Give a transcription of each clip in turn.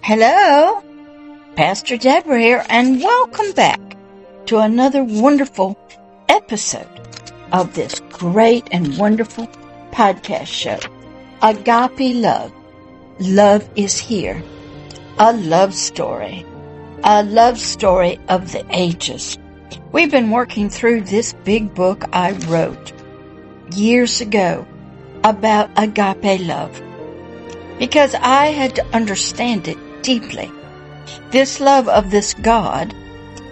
Hello, Pastor Deborah here, and welcome back to another wonderful episode of this great and wonderful podcast show, Agape Love. Love is here. A love story of the ages. We've been working through this big book I wrote years ago about agape love because I had to understand it deeply. This love of this God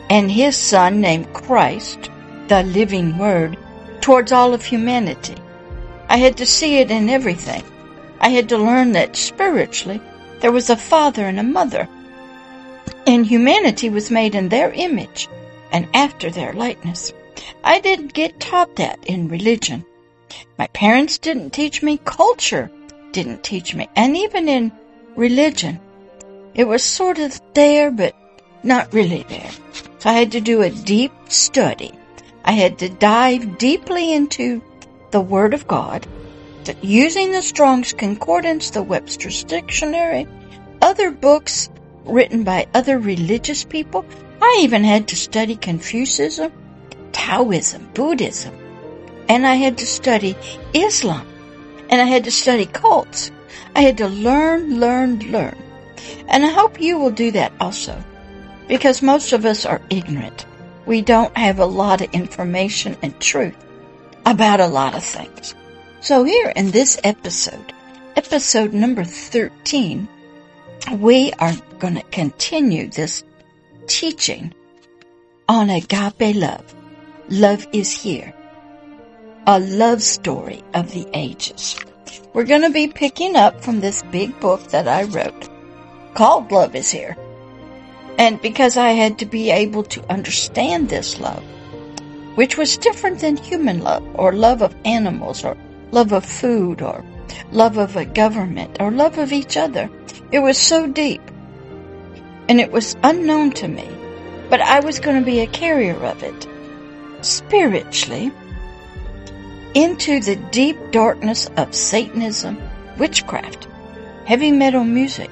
and His Son named Christ, the living Word, towards all of humanity. I had to see it in everything. I had to learn that spiritually there was a father and a mother, and humanity was made in their image and after their likeness. I didn't get taught that in religion. My parents didn't teach me. Culture didn't teach me. And even in religion, it was sort of there, but not really there. So I had to do a deep study. I had to dive deeply into the Word of God, using the Strong's Concordance, the Webster's Dictionary, other books written by other religious people. I even had to study Confucianism, Taoism, Buddhism, and I had to study Islam, and I had to study cults. I had to learn. And I hope you will do that also, because most of us are ignorant. We don't have a lot of information and truth about a lot of things. So here in this episode number 13, we are going to continue this teaching on agape love. Love is here. A love story of the ages. We're going to be picking up from this big book that I wrote called Love is Here. And because I had to be able to understand this love, which was different than human love, or love of animals, or love of food, or love of a government, or love of each other. It was so deep, and it was unknown to me, but I was going to be a carrier of it, spiritually, into the deep darkness of Satanism, witchcraft, heavy metal music,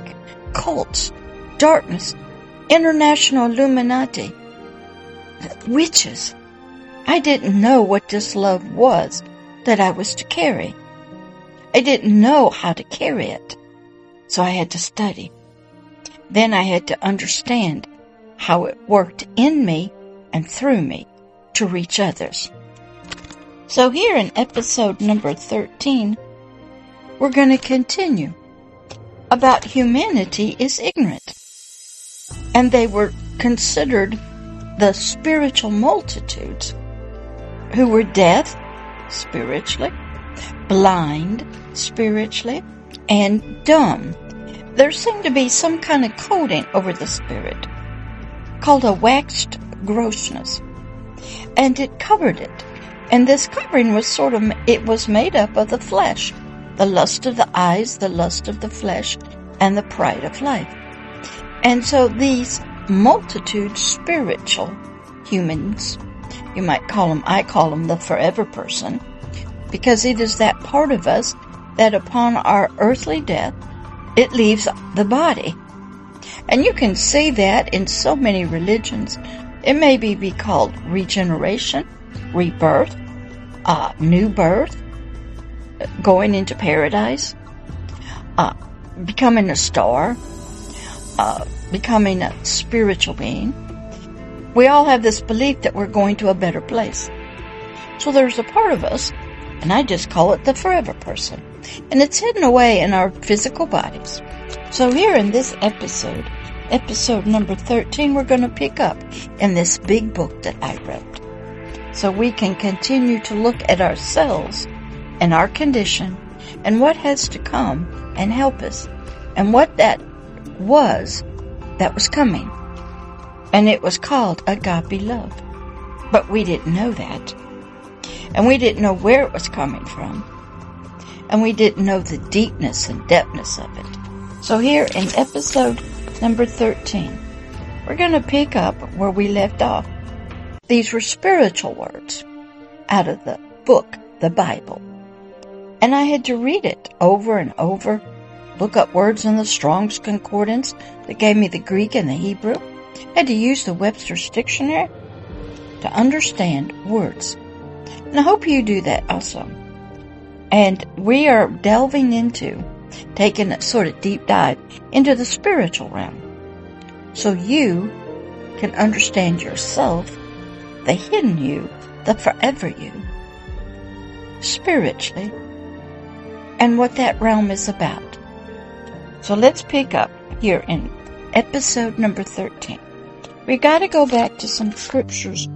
cults, darkness, international Illuminati, witches. I didn't know what this love was that I was to carry. I didn't know how to carry it, so I had to study. Then I had to understand how it worked in me and through me to reach others. So here in episode number 13, we're going to continue about humanity is ignorant. And they were considered the spiritual multitudes who were deaf spiritually, blind spiritually, and dumb. There seemed to be some kind of coating over the spirit called a waxed grossness, and it covered it. And this covering was it was made up of the flesh, the lust of the eyes, the lust of the flesh, and the pride of life. And so these multitude spiritual humans, you might call them, I call them the forever person, because it is that part of us that upon our earthly death, it leaves the body. And you can see that in so many religions. It may be called regeneration, rebirth, new birth, going into paradise, becoming a star, becoming a spiritual being. We all have this belief that we're going to a better place. So there's a part of us, and I just call it the forever person. And it's hidden away in our physical bodies. So here in this episode number 13, we're going to pick up in this big book that I wrote. So we can continue to look at ourselves and our condition and what has to come and help us and what that was coming. And it was called agape love. But we didn't know that. And we didn't know where it was coming from. And we didn't know the deepness and depthness of it. So here in episode number 13, we're going to pick up where we left off. These were spiritual words out of the book, the Bible. And I had to read it over and over look up words in the Strong's Concordance that gave me the Greek and the Hebrew. I had to use the Webster's dictionary to understand words. And I hope you do that also. And we are delving into, taking a sort of deep dive into the spiritual realm, so you can understand yourself, the hidden you, the forever you, spiritually, and what that realm is about. So let's pick up here in episode number 13. We got to go back to some scriptures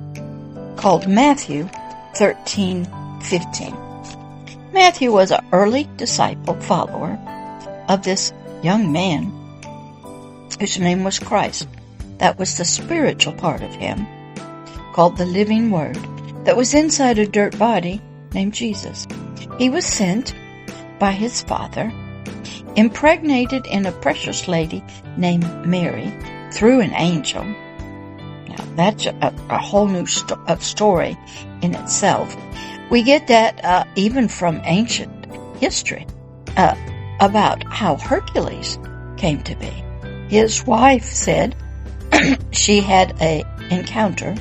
called Matthew 13:15. Matthew was an early disciple follower of this young man whose name was Christ. That was the spiritual part of him, called the living word, that was inside a dirt body named Jesus. He was sent by his Father, impregnated in a precious lady named Mary through an angel. Now, that's a whole new story in itself. We get that even from ancient history about how Hercules came to be. His wife said she had an encounter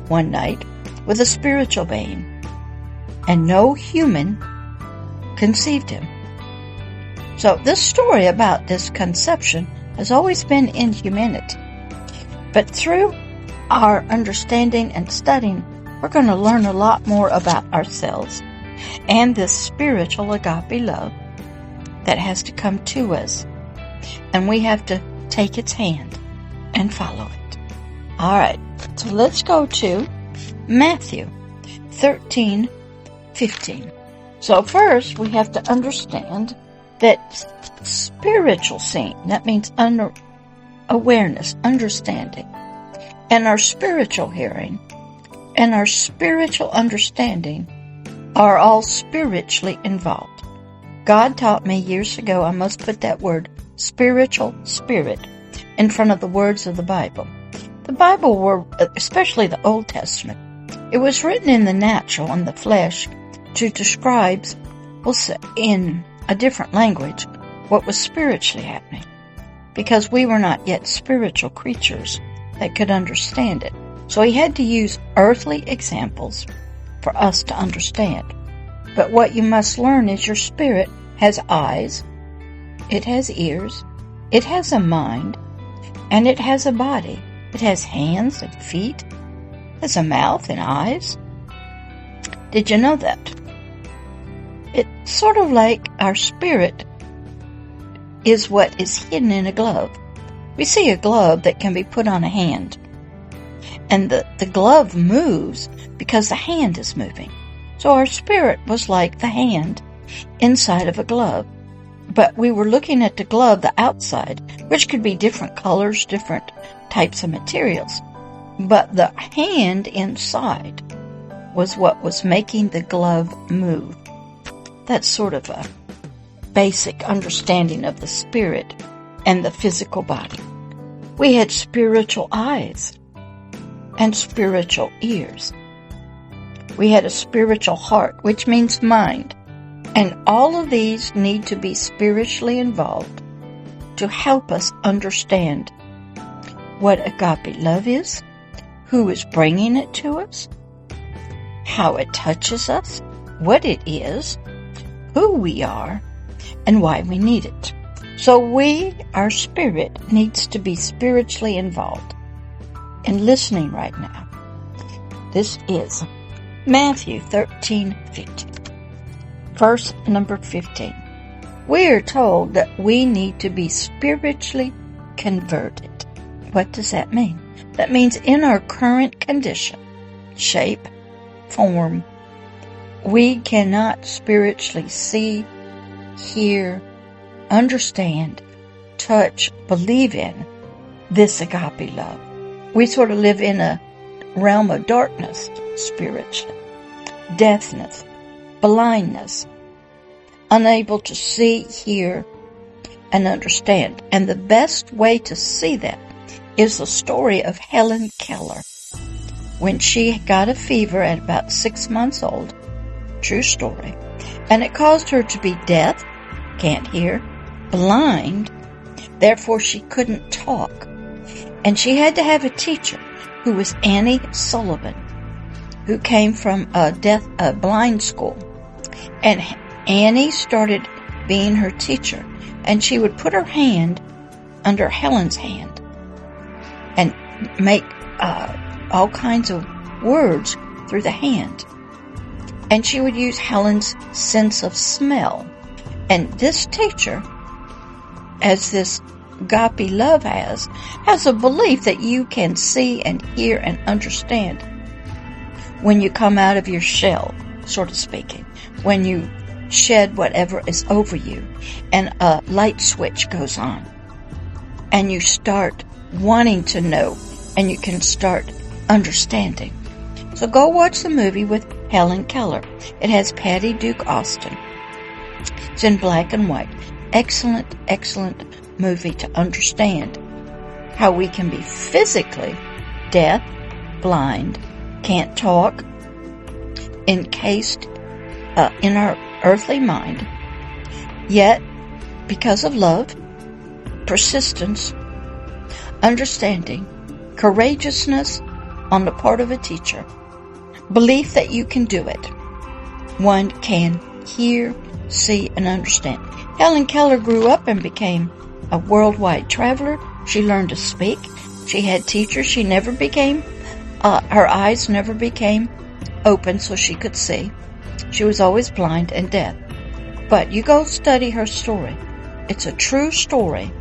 one night with a spiritual being, and no human conceived him. So this story about this conception has always been in humanity. But through our understanding and studying, we're going to learn a lot more about ourselves and this spiritual agape love that has to come to us. And we have to take its hand and follow it. All right, so let's go to Matthew 13:15. So first, we have to understand that spiritual seeing, that means awareness, understanding, and our spiritual hearing and our spiritual understanding are all spiritually involved. God taught me years ago I must put that word spiritual, spirit, in front of the words of the Bible. The Bible were, especially the Old Testament, it was written in the natural, in the flesh, to describe, we'll say, in a different language, what was spiritually happening, because we were not yet spiritual creatures that could understand it. So he had to use earthly examples for us to understand. But what you must learn is your spirit has eyes, it has ears, it has a mind, and it has a body. It has hands and feet, it has a mouth and eyes. Did you know that? It's sort of like our spirit is what is hidden in a glove. We see a glove that can be put on a hand, and the glove moves because the hand is moving. So our spirit was like the hand inside of a glove. But we were looking at the glove, the outside, which could be different colors, different types of materials. But the hand inside was what was making the glove move. That's sort of a basic understanding of the spirit and the physical body. We had spiritual eyes and spiritual ears. We had a spiritual heart, which means mind. And all of these need to be spiritually involved to help us understand what agape love is, who is bringing it to us, how it touches us, what it is, who we are, and why we need it. So our spirit needs to be spiritually involved in listening right now. This is Matthew 13:15. Verse number 15. We are told that we need to be spiritually converted. What does that mean? That means in our current condition, shape, form, we cannot spiritually see, hear, understand, touch, believe in this agape love. We sort of live in a realm of darkness spiritually, deafness, blindness, unable to see, hear, and understand. And the best way to see that is the story of Helen Keller. When she got a fever at about 6 months old, true story, and it caused her to be deaf, can't hear, blind, therefore she couldn't talk. And she had to have a teacher who was Annie Sullivan, who came from a blind school. And Annie started being her teacher, and she would put her hand under Helen's hand and make all kinds of words through the hand. And she would use Helen's sense of smell. And this teacher, as this Agape Love has a belief that you can see and hear and understand when you come out of your shell, sort of speaking, when you shed whatever is over you, and a light switch goes on, and you start wanting to know, and you can start understanding. So go watch the movie with Helen Keller. It has Patty Duke Austin. It's in black and white. Excellent, excellent movie to understand how we can be physically deaf, blind, can't talk, encased in our earthly mind, yet because of love, persistence, understanding, courageousness on the part of a teacher, belief that you can do it, one can hear, see, and understand. Helen Keller grew up and became a worldwide traveler. She learned to speak. She had teachers. She never became, her eyes never became open so she could see. She was always blind and deaf. But you go study her story. It's a true story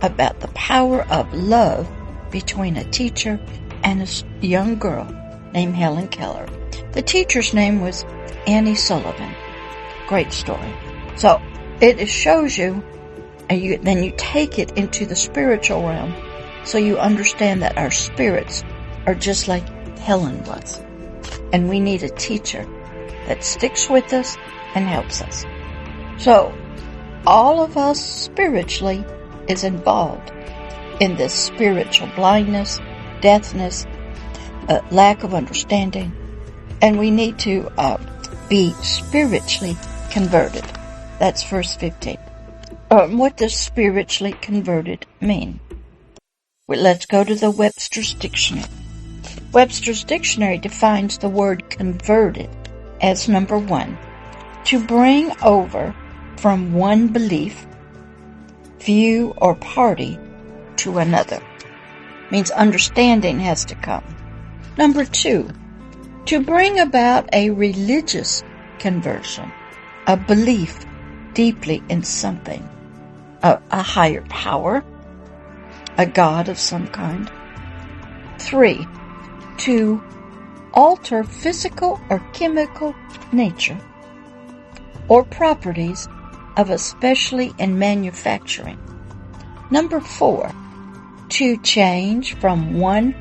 about the power of love between a teacher and a young girl named Helen Keller. The teacher's name was Annie Sullivan. Great story. So it shows you, and then you take it into the spiritual realm, so you understand that our spirits are just like Helen was. And we need a teacher that sticks with us and helps us. So all of us spiritually is involved in this spiritual blindness, deafness, lack of understanding, and we need to be spiritually converted. That's verse 15. What does spiritually converted mean? Well, let's go to the Webster's Dictionary. Webster's Dictionary defines the word converted as number 1, to bring over from one belief, view, or party to another. Means understanding has to come. Number 2, to bring about a religious conversion, a belief deeply in something, a higher power, a God of some kind. 3, to alter physical or chemical nature or properties of especially in manufacturing. Number 4, to change from one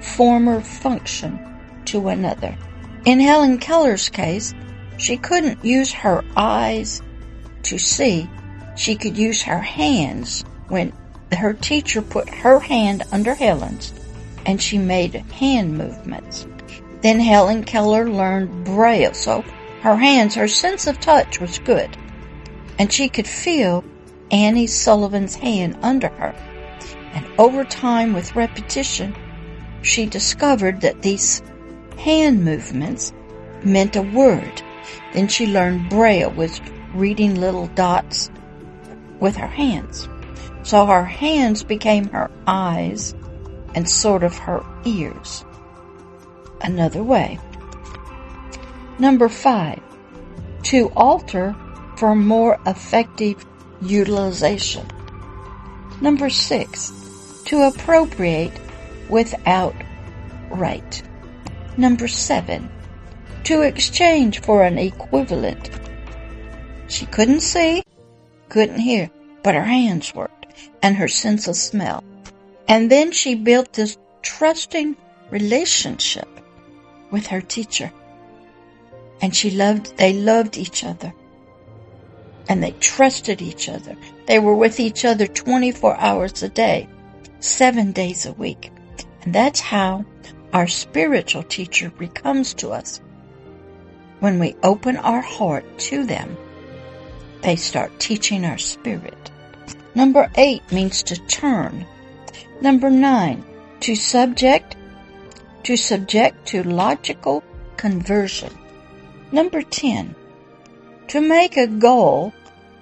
former function to another. In Helen Keller's case, she couldn't use her eyes to see. She could use her hands when her teacher put her hand under Helen's and she made hand movements. Then Helen Keller learned Braille, so her hands, her sense of touch was good, and she could feel Annie Sullivan's hand under her. And over time, with repetition, she discovered that these hand movements meant a word. Then she learned Braille, was reading little dots with her hands. So her hands became her eyes and sort of her ears. Another way. Number 5, to alter for more effective utilization. Number 6, to appropriate without right. Number 7, to exchange for an equivalent. She couldn't see, couldn't hear, but her hands worked, and her sense of smell. And then she built this trusting relationship with her teacher. And they loved each other. And they trusted each other. They were with each other 24 hours a day, 7 days a week. And that's how our spiritual teacher becomes to us. When we open our heart to them, they start teaching our spirit. Number 8 means to turn. Number 9, to subject to logical conversion. Number 10, to make a goal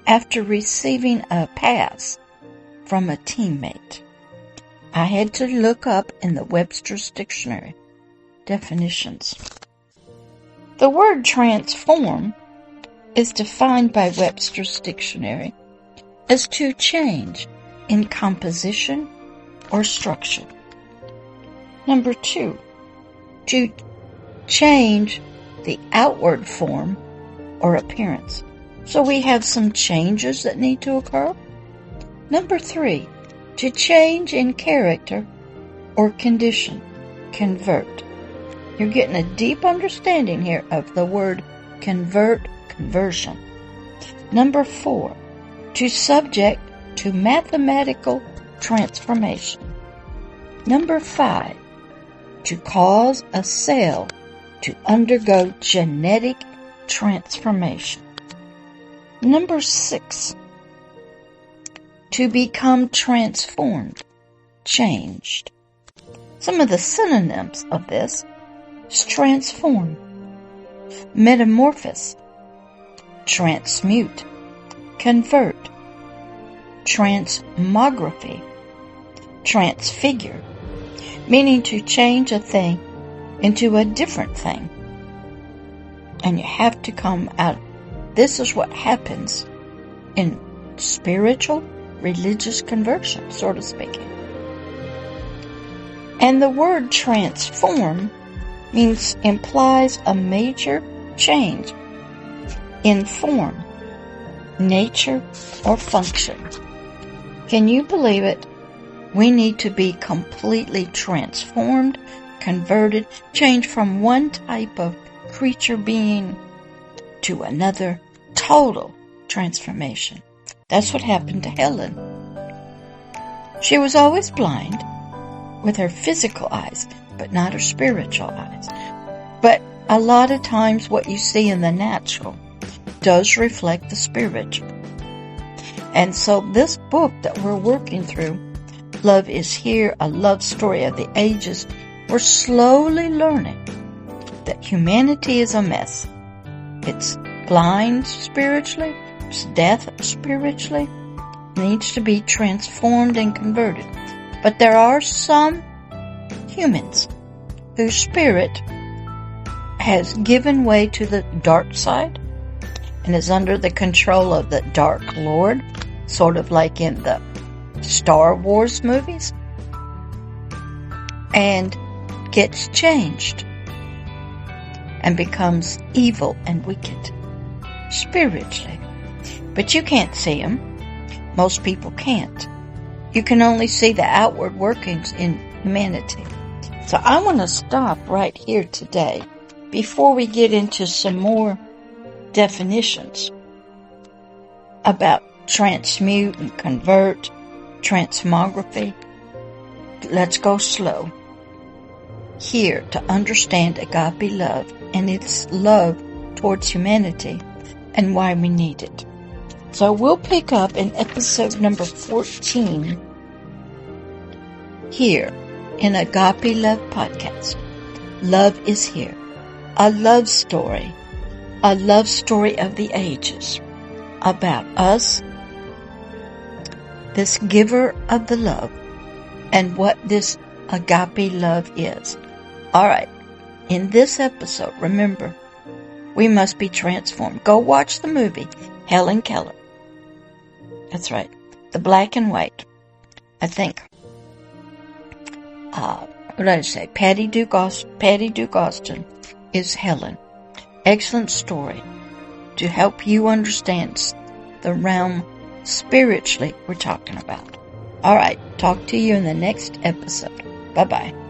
after receiving a pass from a teammate. I had to look up in the Webster's dictionary definitions. The word transform is defined by Webster's dictionary as to change in composition or structure. Number 2, to change the outward form or appearance. So we have some changes that need to occur. Number 3, to change in character or condition. Convert. You're getting a deep understanding here of the word convert, conversion. Number 4, to subject to mathematical transformation. Number 5, to cause a cell to undergo genetic transformation. Number 6, to become transformed, changed. Some of the synonyms of this is transform, metamorphose, transmute, convert, transmography, transfigure, meaning to change a thing into a different thing. And you have to come out. This is what happens in spiritual, religious conversion, sort of speaking. And the word transform implies a major change in form, nature, or function. Can you believe it? We need to be completely transformed, converted, changed from one type of creature being to another. Total transformation. That's what happened to Helen. She was always blind with her physical eyes, but not her spiritual eyes. But a lot of times what you see in the natural does reflect the spiritual. And so this book that we're working through, Love is Here, a love story of the ages, we're slowly learning that humanity is a mess. It's blind spiritually, it's death spiritually, needs to be transformed and converted. But there are some humans whose spirit has given way to the dark side and is under the control of the Dark Lord, sort of like in the Star Wars movies, and gets changed and becomes evil and wicked spiritually. But you can't see them. Most people can't. You can only see the outward workings in humanity. So I want to stop right here today before we get into some more definitions about transmute and convert, transmography. Let's go slow here to understand agape love and its love towards humanity and why we need it. So we'll pick up in episode number 14 here in Agape Love Podcast. Love is Here, a love story of the ages about us, this giver of the love, and what this agape love is. All right, in this episode, remember, we must be transformed. Go watch the movie, Helen Keller. That's right, the black and white. I think, what did I say? Patty Duke Austin is Helen. Excellent story to help you understand the realm spiritually we're talking about. All right, talk to you in the next episode. Bye-bye.